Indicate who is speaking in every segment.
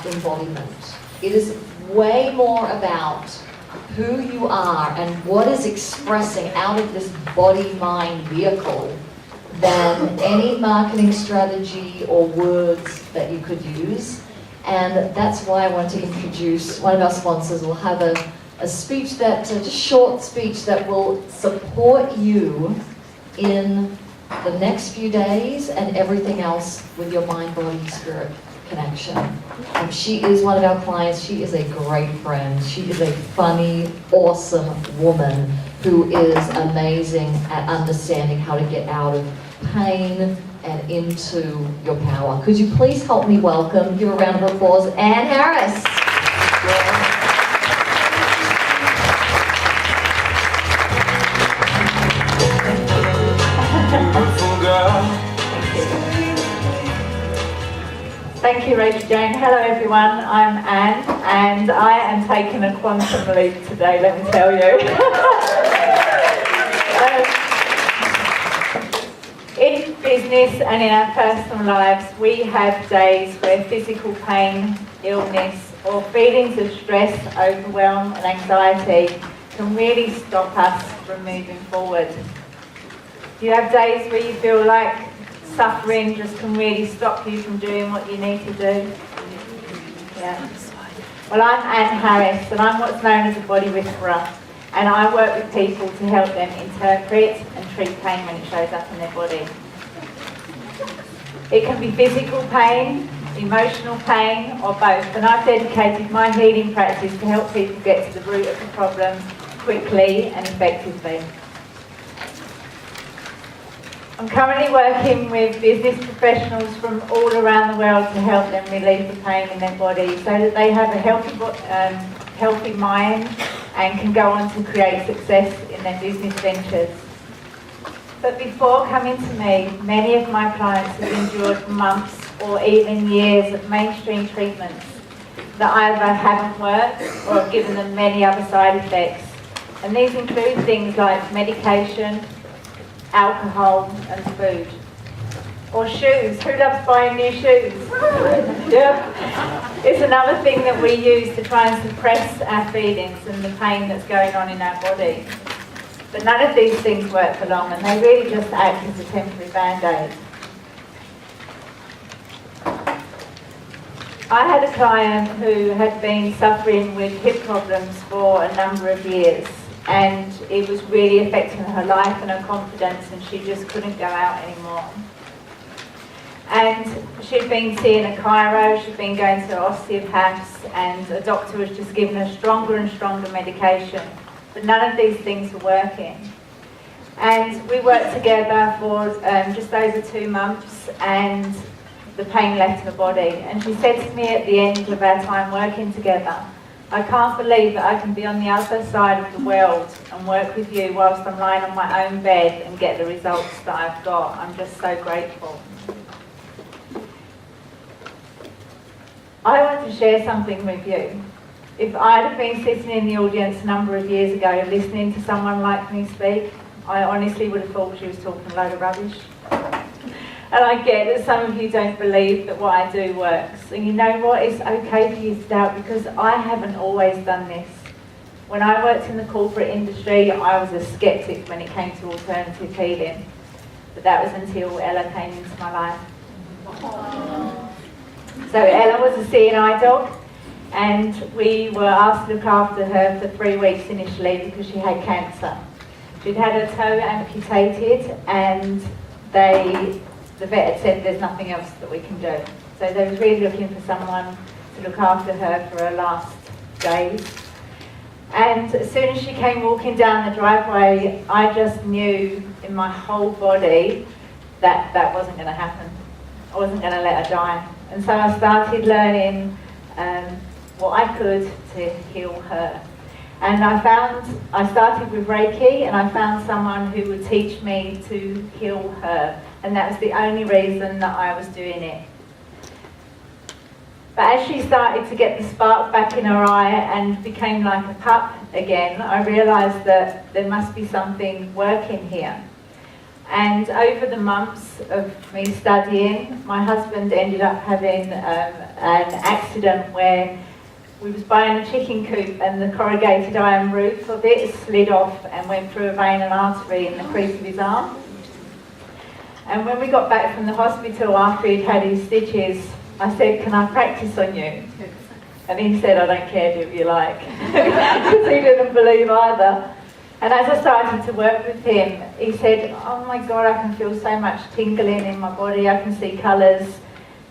Speaker 1: embodiment. It is way more about who you are and what is expressing out of this body-mind vehicle than any marketing strategy or words that you could use. And that's why I want to introduce one of our sponsors. We'll have a speech that, just short speech that will support you in the next few days and everything else with your mind, body, spirit connection. She is one of our clients. She is a great friend. She is a funny, awesome woman who is amazing at understanding how to get out of pain and into your power. Could you please help me welcome, give a round of applause, Anne Harris.
Speaker 2: Thank you, Rachel Jane. Hello everyone, I'm Anne and I am taking a quantum leap today, let me tell you. In business and in our personal lives, we have days where physical pain, illness or feelings of stress, overwhelm and anxiety can really stop us from moving forward. Do you have days where you feel like suffering just can really stop you from doing what you need to do? Yeah. Well, I'm Anne Harris and I'm what's known as a body whisperer, and I work with people to help them interpret and treat pain when it shows up in their body. It can be physical pain, emotional pain or both, and I've dedicated my healing practice to help people get to the root of the problem quickly and effectively. I'm currently working with business professionals from all around the world to help them relieve the pain in their body so that they have a healthy mind and can go on to create success in their business ventures. But before coming to me, many of my clients have endured months or even years of mainstream treatments that either haven't worked or have given them many other side effects. And these include things like medication, alcohol and food. Or shoes. Who loves buying new shoes? Yeah. It's another thing that we use to try and suppress our feelings and the pain that's going on in our body. But none of these things work for long and they really just act as a temporary band-aid. I had a client who had been suffering with hip problems for a number of years, and it was really affecting her life and her confidence, and she just couldn't go out anymore. And she'd been seeing a chiro, she'd been going to osteopaths, and a doctor was just giving her stronger and stronger medication. But none of these things were working. And we worked together for just over 2 months, and the pain left her body. And she said to me at the end of our time working together, I can't believe that I can be on the other side of the world and work with you whilst I'm lying on my own bed and get the results that I've got. I'm just so grateful. I want to share something with you. If I'd have been sitting in the audience a number of years ago listening to someone like me speak, I honestly would have thought she was talking a load of rubbish. And I get that some of you don't believe that what I do works. And you know what? It's okay for you to doubt, because I haven't always done this. When I worked in the corporate industry, I was a skeptic when it came to alternative healing. But that was until Ella came into my life. So Ella was a CNI dog, and we were asked to look after her for 3 weeks initially because she had cancer. She'd had her toe amputated, and the vet had said there's nothing else that we can do. So they was really looking for someone to look after her for her last days. And as soon as she came walking down the driveway, I just knew in my whole body that that wasn't going to happen. I wasn't going to let her die. And so I started learning what I could to heal her. And I started with Reiki, and I found someone who would teach me to heal her. And that was the only reason that I was doing it. But as she started to get the spark back in her eye and became like a pup again, I realised that there must be something working here. And over the months of me studying, my husband ended up having an accident where we was buying a chicken coop and the corrugated iron roof of it slid off and went through a vein and artery in the crease of his arm. And when we got back from the hospital after he'd had his stitches, I said, "Can I practice on you?" And he said, "I don't care, do what you like." Because he didn't believe either. And as I started to work with him, he said, "Oh my God, I can feel so much tingling in my body, I can see colours."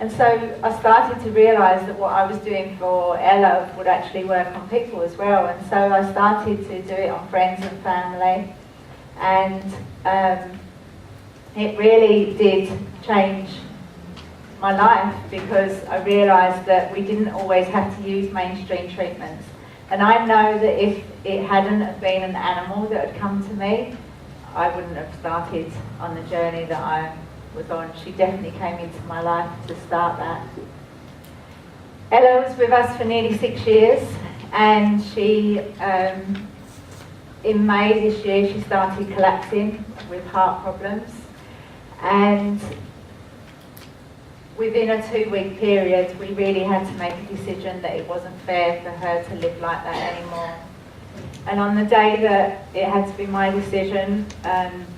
Speaker 2: And so I started to realise that what I was doing for Ella would actually work on people as well. And so I started to do it on friends and family. And it really did change my life, because I realised that we didn't always have to use mainstream treatments. And I know that if it hadn't have been an animal that had come to me, I wouldn't have started on the journey that I was on. She definitely came into my life to start that. Ella was with us for nearly 6 years, and she, in May this year, she started collapsing with heart problems. And within a 2-week period, we really had to make a decision that it wasn't fair for her to live like that anymore. And on the day that it had to be my decision,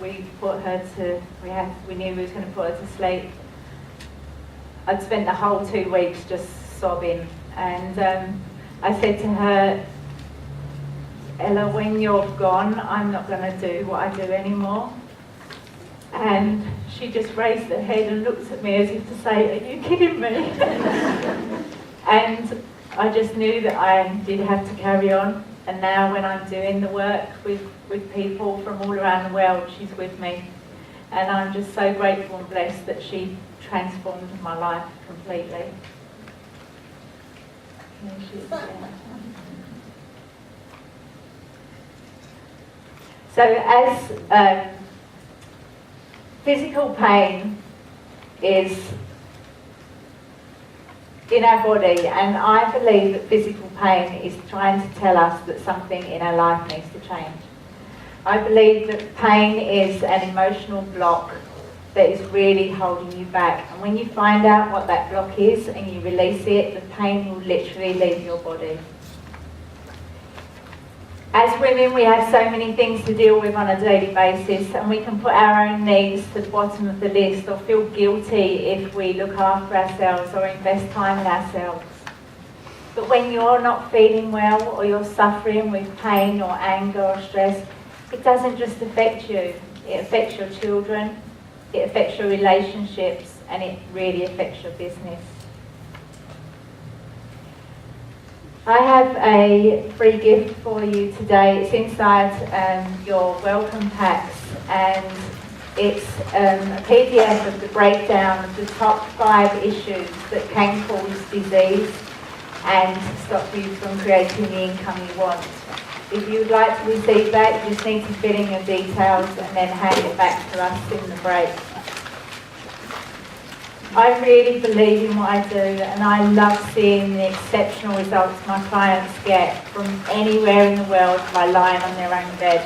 Speaker 2: we put her to, we knew we was going to put her to sleep. I'd spent the whole 2 weeks just sobbing, and I said to her, "Ella, when you're gone, I'm not going to do what I do anymore." And she just raised her head and looked at me as if to say, "Are you kidding me?" And I just knew that I did have to carry on. And now when I'm doing the work with people from all around the world, she's with me. And I'm just so grateful and blessed that she transformed my life completely. So as physical pain is in our body, and I believe that physical pain is trying to tell us that something in our life needs to change. I believe that pain is an emotional block that is really holding you back, and when you find out what that block is and you release it, the pain will literally leave your body. As women, we have so many things to deal with on a daily basis, and we can put our own needs to the bottom of the list or feel guilty if we look after ourselves or invest time in ourselves. But when you're not feeling well, or you're suffering with pain or anger or stress, it doesn't just affect you. It affects your children, it affects your relationships, and it really affects your business. I have a free gift for you today. It's inside your welcome packs, and it's a PDF of the breakdown of the top 5 issues that can cause disease and stop you from creating the income you want. If you would like to receive that, you just need to fill in your details and then hand it back to us in the break. I really believe in what I do, and I love seeing the exceptional results my clients get from anywhere in the world by lying on their own bed.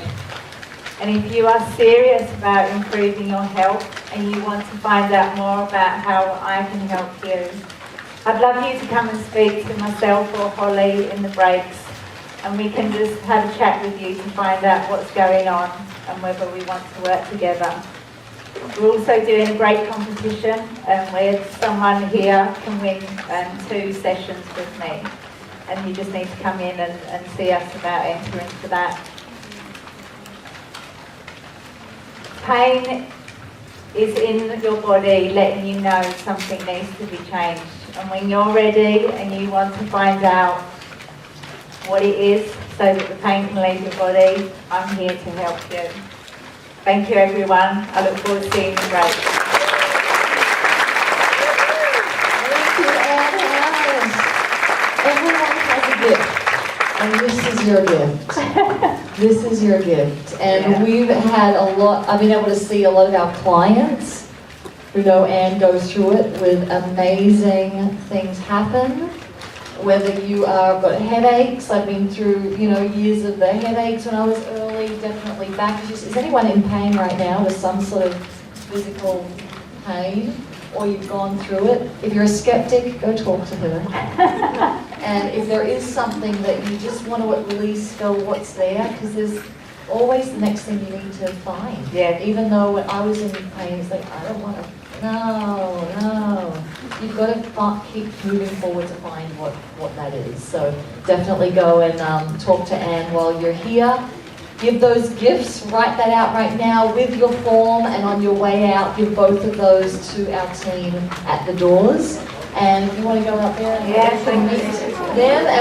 Speaker 2: And if you are serious about improving your health and you want to find out more about how I can help you, I'd love you to come and speak to myself or Holly in the breaks, and we can just have a chat with you to find out what's going on and whether we want to work together. We're also doing a great competition where someone here can win 2 sessions with me, and you just need to come in and see us about entering for that. Pain is in your body letting you know something needs to be changed, and when you're ready and you want to find out what it is so that the pain can leave your body, I'm here to help you. Thank you, everyone. I look forward to seeing you great.
Speaker 1: Thank you, Anne. Everyone has a gift, and this is your gift. This is your gift. And we've had a lot, I've been able to see a lot of our clients who know Anne goes through it with amazing things happen. Whether you are got headaches, I've been through, years of the headaches when I was early, definitely back issues. Is anyone in pain right now with some sort of physical pain? or you've gone through it. If you're a skeptic, go talk to her. And if there is something that you just want to at least go, what's there? Because there's always the next thing you need to find.
Speaker 2: Yeah.
Speaker 1: Even though when I was in pain, it's like, I don't want to, no. You've got to keep moving forward to find what that is. So definitely go and talk to Anne while you're here. Give those gifts, write that out right now with your form, and on your way out, give both of those to our team at the doors. And if you want to go out there and
Speaker 2: Yes,
Speaker 1: meet them.